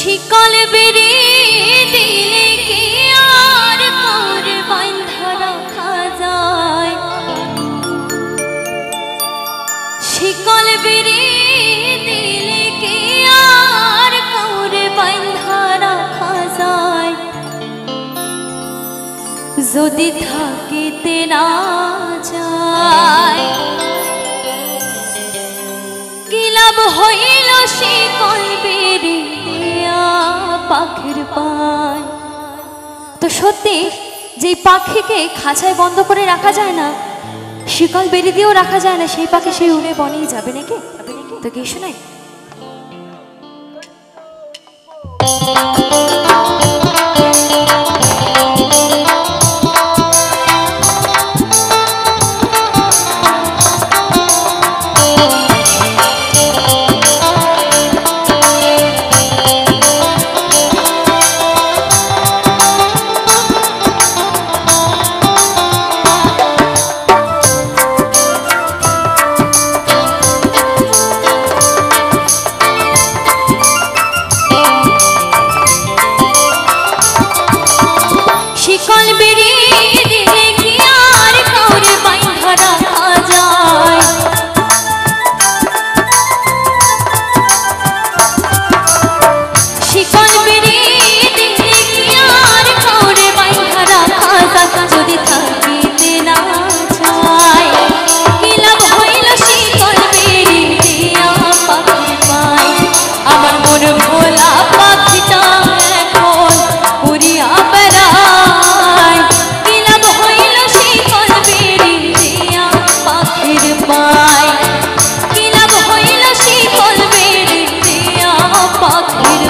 শিকল বেরি দিলে কি আর কাউরে বাঁধা রাখা যায়? শিকল বেরি দিলে কি আর কাউরে বাঁধা রাখা যায়? যদি থাকিতে না যায় কি লাভ হইল শিকল বেরি পাখির পায়? তো সত্যি যে পাখিকে খাঁচায় বন্ধ করে রাখা যায় না, শিকল বেরি দিয়েও রাখা যায় না, সেই পাখি সেই উড়ে বনেই যাবে নাকি? তো কি শোনাই? শিকল বেরি দিলে কি আর কাউরে বাঁধা রাখা যায়? শিকল বেরি দিলে কি আর কাউরে বাঁধা রাখা যায়? যদি থাকিতে না যায় কি লাভ হইল শিকল বেরি দিয়া পাখির পায়? আমার মন ভোলা পাখিটা এখন উড়িয়া বেড়ায়, কি লাভ হইল শিকল বেরি দিয়া পাখির পায়? কি লাভ হইল শিকল বেরি দিয়া পাখির